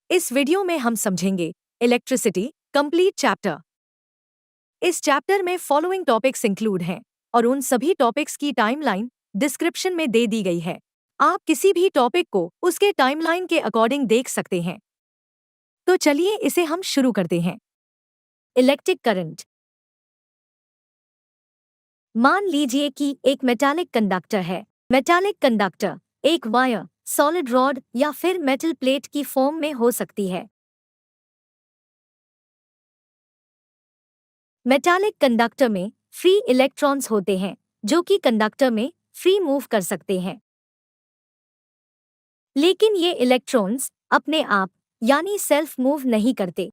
इस वीडियो में हम समझेंगे इलेक्ट्रिसिटी कंप्लीट चैप्टर। इस चैप्टर में फॉलोइंग टॉपिक्स इंक्लूड हैं और उन सभी टॉपिक्स की टाइमलाइन डिस्क्रिप्शन में दे दी गई है। आप किसी भी टॉपिक को उसके टाइमलाइन के अकॉर्डिंग देख सकते हैं। तो चलिए इसे हम शुरू करते हैं। Electric current. मान लीजिए कि एक मेटालिक कंडक्टर है। मेटालिक कंडक्टर एक वायर, सॉलिड रॉड या फिर मेटल प्लेट की फॉर्म में हो सकती है। मेटालिक कंडक्टर में फ्री इलेक्ट्रॉन्स होते हैं जो कि कंडक्टर में फ्री मूव कर सकते हैं। लेकिन ये इलेक्ट्रॉन्स अपने आप यानी सेल्फ मूव नहीं करते।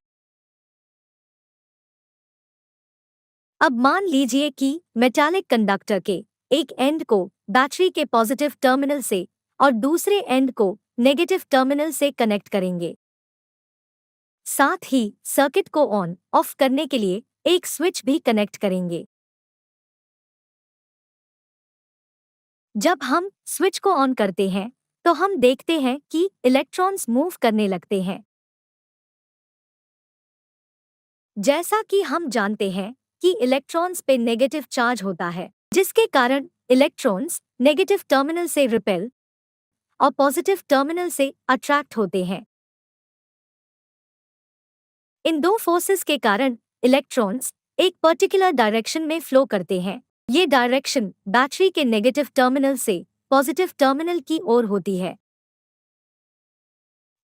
अब मान लीजिए कि मेटालिक कंडक्टर के एक एंड को बैटरी के पॉजिटिव टर्मिनल से और दूसरे एंड को नेगेटिव टर्मिनल से कनेक्ट करेंगे। साथ ही सर्किट को ऑन ऑफ करने के लिए एक स्विच भी कनेक्ट करेंगे। जब हम स्विच को ऑन करते हैं तो हम देखते हैं कि इलेक्ट्रॉन्स मूव करने लगते हैं। जैसा कि हम जानते हैं कि इलेक्ट्रॉन्स पे नेगेटिव चार्ज होता है, जिसके कारण इलेक्ट्रॉन्स नेगेटिव टर्मिनल से रिपेल और पॉजिटिव टर्मिनल से अट्रैक्ट होते हैं। इन दो फोर्सेस के कारण इलेक्ट्रॉन्स एक पर्टिकुलर डायरेक्शन में फ्लो करते हैं। ये डायरेक्शन बैटरी के नेगेटिव टर्मिनल से पॉजिटिव टर्मिनल की ओर होती है।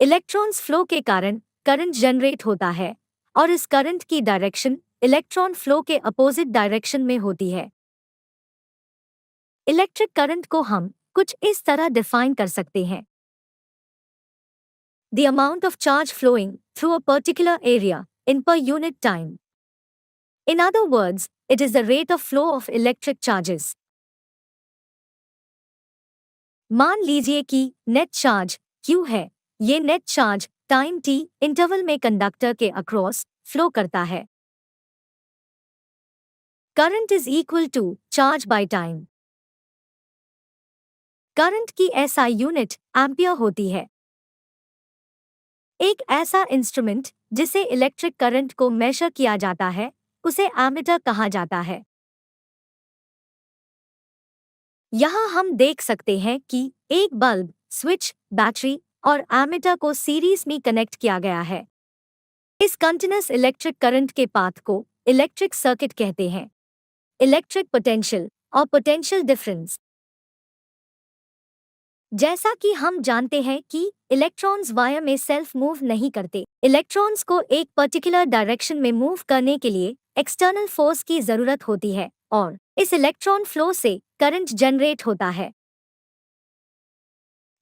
इलेक्ट्रॉन्स फ्लो के कारण करंट जनरेट होता है और इस करंट की डायरेक्शन इलेक्ट्रॉन फ्लो के अपोजिट डायरेक्शन में होती है। इलेक्ट्रिक करंट को हम कुछ इस तरह डिफाइन कर सकते हैं। The amount of charge flowing through a particular area in per unit time. In other words, it is the rate of flow of electric charges. मान लीजिए कि नेट चार्ज Q है। ये net charge time t interval में conductor के across flow करता है। Current is equal to charge by time. Current की SI यूनिट एम्पियर होती है। एक ऐसा इंस्ट्रूमेंट जिसे इलेक्ट्रिक करंट को मेजर किया जाता है उसे एमीटर कहा जाता है। यहाँ हम देख सकते हैं कि एक बल्ब, स्विच, बैटरी और एमीटर को सीरीज में कनेक्ट किया गया है। इस कंटीन्यूअस इलेक्ट्रिक करंट के पाथ को इलेक्ट्रिक सर्किट कहते हैं। इलेक्ट्रिक पोटेंशियल और पोटेंशियल डिफरेंस। जैसा कि हम जानते हैं कि इलेक्ट्रॉन्स वायर में सेल्फ मूव नहीं करते। इलेक्ट्रॉन्स को एक पर्टिकुलर डायरेक्शन में मूव करने के लिए एक्सटर्नल फोर्स की जरूरत होती है और इस इलेक्ट्रॉन फ्लो से करंट जनरेट होता है।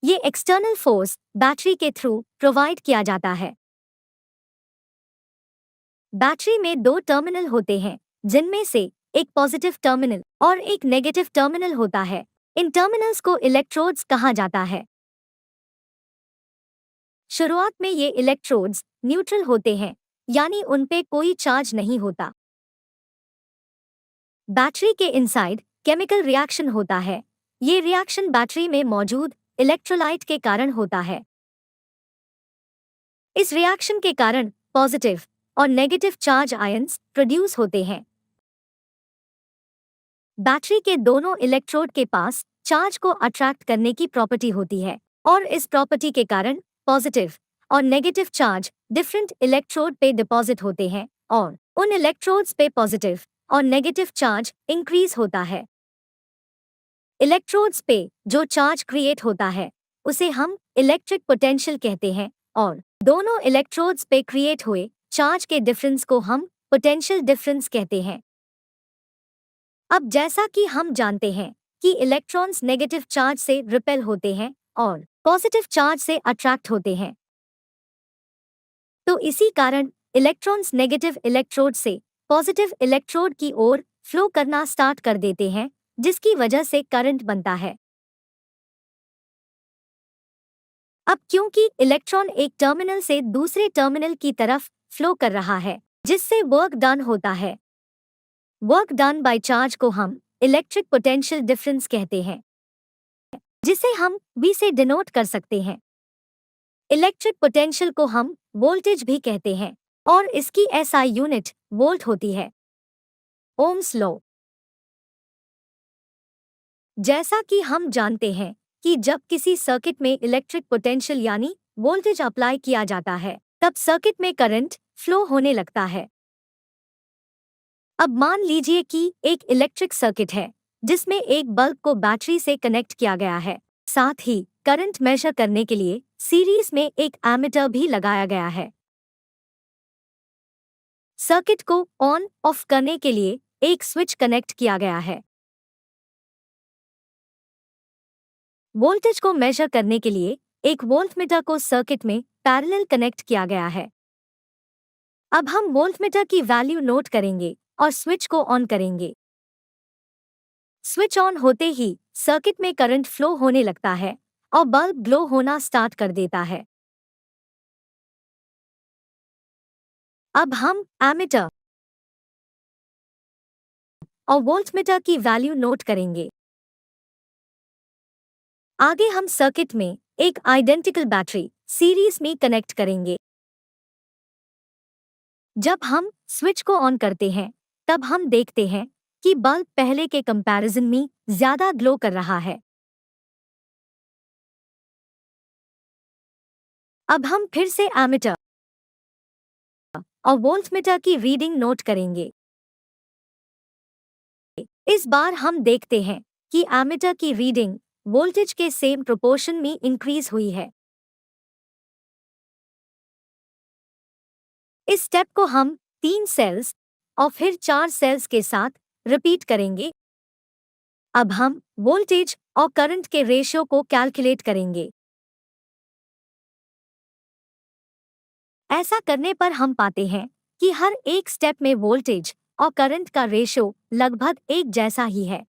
ये एक्सटर्नल फोर्स बैटरी के थ्रू प्रोवाइड किया जाता है। बैटरी में दो टर्मिनल होते हैं जिनमें से एक पॉजिटिव टर्मिनल और एक नेगेटिव टर्मिनल होता है। इन टर्मिनल्स को इलेक्ट्रोड्स कहा जाता है। शुरुआत में ये इलेक्ट्रोड्स न्यूट्रल होते हैं यानी उन पे कोई चार्ज नहीं होता। बैटरी के इनसाइड केमिकल रिएक्शन होता है। ये रिएक्शन बैटरी में मौजूद इलेक्ट्रोलाइट के कारण होता है। इस रिएक्शन के कारण पॉजिटिव और नेगेटिव चार्ज आयंस प्रोड्यूस होते हैं। बैटरी के दोनों इलेक्ट्रोड के पास चार्ज को अट्रैक्ट करने की प्रॉपर्टी होती है और इस प्रॉपर्टी के कारण पॉजिटिव और नेगेटिव चार्ज डिफरेंट इलेक्ट्रोड पे डिपॉजिट होते हैं और उन इलेक्ट्रोड्स पे पॉजिटिव और नेगेटिव चार्ज इंक्रीज होता है। इलेक्ट्रोड्स पे जो चार्ज क्रिएट होता है उसे हम इलेक्ट्रिक पोटेंशियल कहते हैं और दोनों इलेक्ट्रोड्स पे क्रिएट हुए चार्ज के डिफरेंस को हम पोटेंशियल डिफरेंस कहते हैं। अब जैसा कि हम जानते हैं कि इलेक्ट्रॉन्स नेगेटिव चार्ज से रिपेल होते हैं और पॉजिटिव चार्ज से अट्रैक्ट होते हैं, तो इसी कारण इलेक्ट्रॉन्स नेगेटिव इलेक्ट्रोड से पॉजिटिव इलेक्ट्रोड की ओर फ्लो करना स्टार्ट कर देते हैं, जिसकी वजह से करंट बनता है। अब क्योंकि इलेक्ट्रॉन एक टर्मिनल से दूसरे टर्मिनल की तरफ फ्लो कर रहा है, जिससे वर्क डन होता है। वर्क डन बाय चार्ज को हम इलेक्ट्रिक पोटेंशियल डिफरेंस कहते हैं, जिसे हम V से डिनोट कर सकते हैं। इलेक्ट्रिक पोटेंशियल को हम वोल्टेज भी कहते हैं और इसकी एसआई यूनिट वोल्ट होती है। Ohm's law. जैसा कि हम जानते हैं कि जब किसी सर्किट में इलेक्ट्रिक पोटेंशियल यानी वोल्टेज अप्लाई किया जाता है तब सर्किट में करंट फ्लो होने लगता है। अब मान लीजिए कि एक इलेक्ट्रिक सर्किट है जिसमें एक बल्ब को बैटरी से कनेक्ट किया गया है। साथ ही करंट मेजर करने के लिए सीरीज में एक एमीटर भी लगाया गया है। सर्किट को ऑन ऑफ करने के लिए एक स्विच कनेक्ट किया गया है। वोल्टेज को मेजर करने के लिए एक वोल्टमीटर को सर्किट में पैरेलल कनेक्ट किया गया है। अब हम वोल्टमीटर की वैल्यू नोट करेंगे और स्विच को ऑन करेंगे। स्विच ऑन होते ही सर्किट में करंट फ्लो होने लगता है और बल्ब ग्लो होना स्टार्ट कर देता है। अब हम एमीटर और वोल्टमीटर की वैल्यू नोट करेंगे। आगे हम सर्किट में एक आइडेंटिकल बैटरी सीरीज में कनेक्ट करेंगे। जब हम स्विच को ऑन करते हैं तब हम देखते हैं कि बल्ब पहले के कंपैरिजन में ज्यादा ग्लो कर रहा है। अब हम फिर से एमीटर और वोल्टमीटर की रीडिंग नोट करेंगे। इस बार हम देखते हैं कि एमीटर की रीडिंग वोल्टेज के सेम प्रोपोर्शन में इंक्रीज हुई है। इस स्टेप को हम 3 सेल्स और फिर 4 सेल्स के साथ रिपीट करेंगे। अब हम वोल्टेज और करंट के रेशियो को कैलकुलेट करेंगे। ऐसा करने पर हम पाते हैं कि हर एक स्टेप में वोल्टेज और करंट का रेशियो लगभग एक जैसा ही है।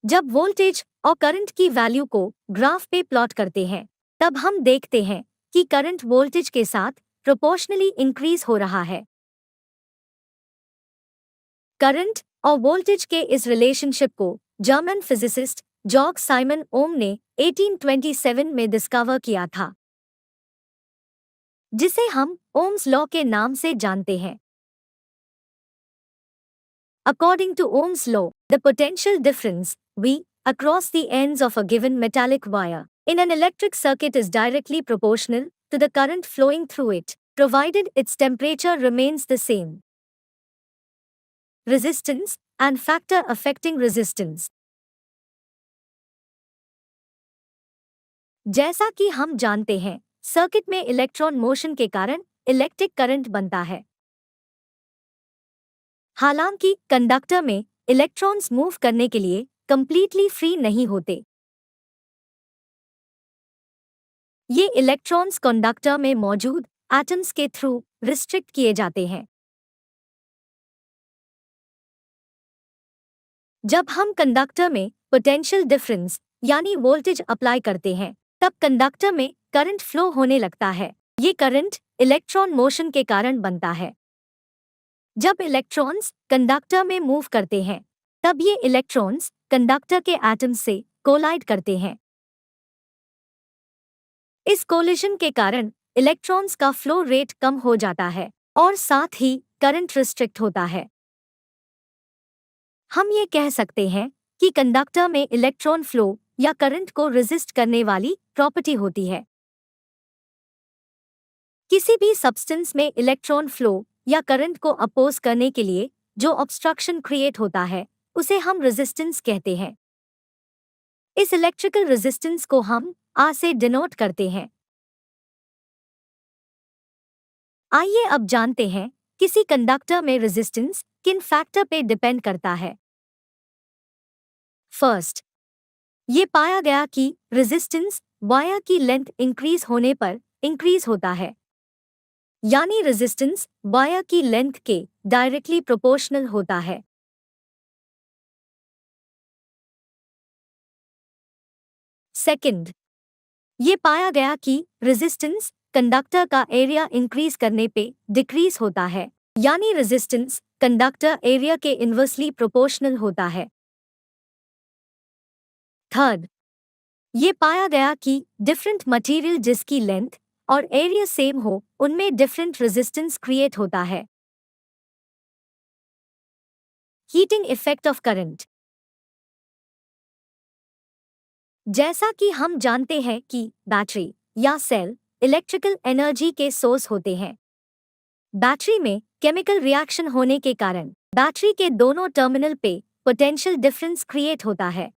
जब वोल्टेज और करंट की वैल्यू को ग्राफ पे प्लॉट करते हैं तब हम देखते हैं कि करंट वोल्टेज के साथ प्रोपोर्शनली इंक्रीज हो रहा है। करंट और वोल्टेज के इस रिलेशनशिप को जर्मन फिजिसिस्ट जॉर्ग साइमन ओम ने 1827 में डिस्कवर किया था, जिसे हम ओम्स लॉ के नाम से जानते हैं। According to Ohm's law, the potential difference V across the ends of a given metallic wire in an electric circuit is directly proportional to the current flowing through it, provided its temperature remains the same. Resistance and factor affecting resistance. जैसा कि हम जानते हैं, circuit में electron motion के कारण electric current बनता है। हालांकि कंडक्टर में इलेक्ट्रॉन्स मूव करने के लिए कंप्लीटली फ्री नहीं होते। ये इलेक्ट्रॉन्स कंडक्टर में मौजूद एटम्स के थ्रू रिस्ट्रिक्ट किए जाते हैं। जब हम कंडक्टर में पोटेंशियल डिफरेंस यानी वोल्टेज अप्लाई करते हैं तब कंडक्टर में करंट फ्लो होने लगता है। ये करंट इलेक्ट्रॉन मोशन के कारण बनता है। जब इलेक्ट्रॉन्स कंडक्टर में मूव करते हैं तब ये इलेक्ट्रॉन्स कंडक्टर के एटम्स से कोलाइड करते हैं। इस कोलिजन के कारण इलेक्ट्रॉन्स का फ्लो रेट कम हो जाता है और साथ ही करंट रिस्ट्रिक्ट होता है। हम ये कह सकते हैं कि कंडक्टर में इलेक्ट्रॉन फ्लो या करंट को रेजिस्ट करने वाली प्रॉपर्टी होती है। किसी भी सब्सटेंस में इलेक्ट्रॉन फ्लो या करंट को अपोज करने के लिए जो ऑब्स्ट्रक्शन क्रिएट होता है उसे हम रेजिस्टेंस कहते हैं। इस इलेक्ट्रिकल रेजिस्टेंस को हम R से डिनोट करते हैं। आइए अब जानते हैं किसी कंडक्टर में रेजिस्टेंस किन फैक्टर पे डिपेंड करता है। फर्स्ट, ये पाया गया कि रेजिस्टेंस वायर की लेंथ इंक्रीज होने पर इंक्रीज होता है, यानी रेजिस्टेंस वायर की लेंथ के डायरेक्टली प्रोपोर्शनल होता है। सेकंड, ये पाया गया कि रेजिस्टेंस कंडक्टर का एरिया इंक्रीज करने पे डिक्रीज होता है, यानी रेजिस्टेंस कंडक्टर एरिया के इन्वर्सली प्रोपोर्शनल होता है। थर्ड, ये पाया गया कि डिफरेंट मटेरियल जिसकी लेंथ और एरिया सेम हो उनमें डिफरेंट रेजिस्टेंस क्रिएट होता है। Heating effect of current. जैसा कि हम जानते हैं कि बैटरी या सेल इलेक्ट्रिकल एनर्जी के सोर्स होते हैं। बैटरी में केमिकल रिएक्शन होने के कारण बैटरी के दोनों टर्मिनल पे पोटेंशियल डिफरेंस क्रिएट होता है।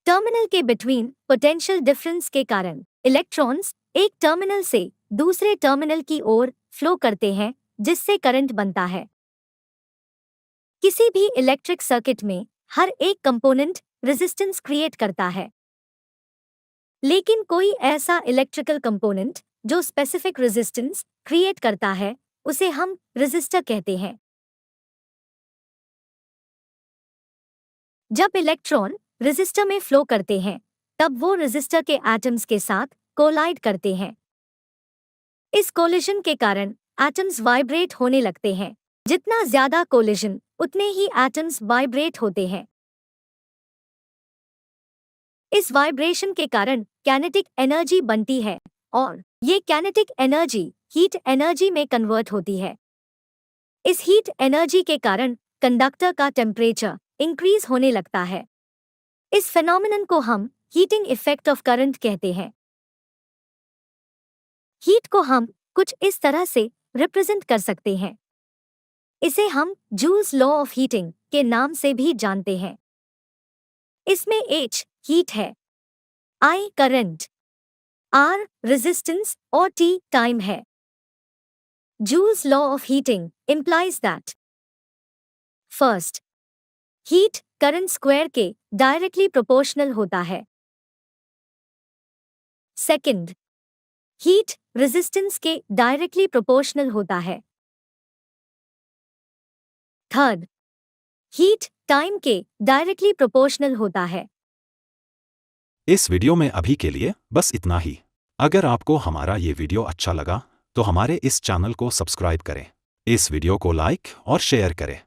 टर्मिनल के बिटवीन पोटेंशियल डिफरेंस के कारण इलेक्ट्रॉन्स एक टर्मिनल से दूसरे टर्मिनल की ओर फ्लो करते हैं, जिससे करंट बनता है। किसी भी इलेक्ट्रिक सर्किट में हर एक कंपोनेंट रेजिस्टेंस क्रिएट करता है, लेकिन कोई ऐसा इलेक्ट्रिकल कंपोनेंट जो स्पेसिफिक रेजिस्टेंस क्रिएट करता है उसे हम रेजिस्टर कहते हैं। जब इलेक्ट्रॉन रेजिस्टर में फ्लो करते हैं तब वो रेजिस्टर के एटम्स के साथ कोलाइड करते हैं। इस कोलिजन के कारण एटम्स वाइब्रेट होने लगते हैं। जितना ज्यादा कोलिजन उतने ही एटम्स वाइब्रेट होते हैं। इस वाइब्रेशन के कारण काइनेटिक एनर्जी बनती है और ये काइनेटिक एनर्जी हीट एनर्जी में कन्वर्ट होती है। इस हीट एनर्जी के कारण कंडक्टर का टेम्परेचर इंक्रीज होने लगता है। इस फेनोमेनन को हम हीटिंग इफेक्ट ऑफ करंट कहते हैं। हीट को हम कुछ इस तरह से रिप्रेजेंट कर सकते हैं। इसे हम जूल्स लॉ ऑफ हीटिंग के नाम से भी जानते हैं। इसमें H हीट है, I करंट, R रेजिस्टेंस और T टाइम है। Joule's law of heating implies that first, heat current square के directly proportional होता है। Second, heat resistance के directly proportional होता है। Third, heat time के directly proportional होता है। इस वीडियो में अभी के लिए बस इतना ही। अगर आपको हमारा ये वीडियो अच्छा लगा तो हमारे इस चैनल को सब्सक्राइब करें, इस वीडियो को लाइक और शेयर करें।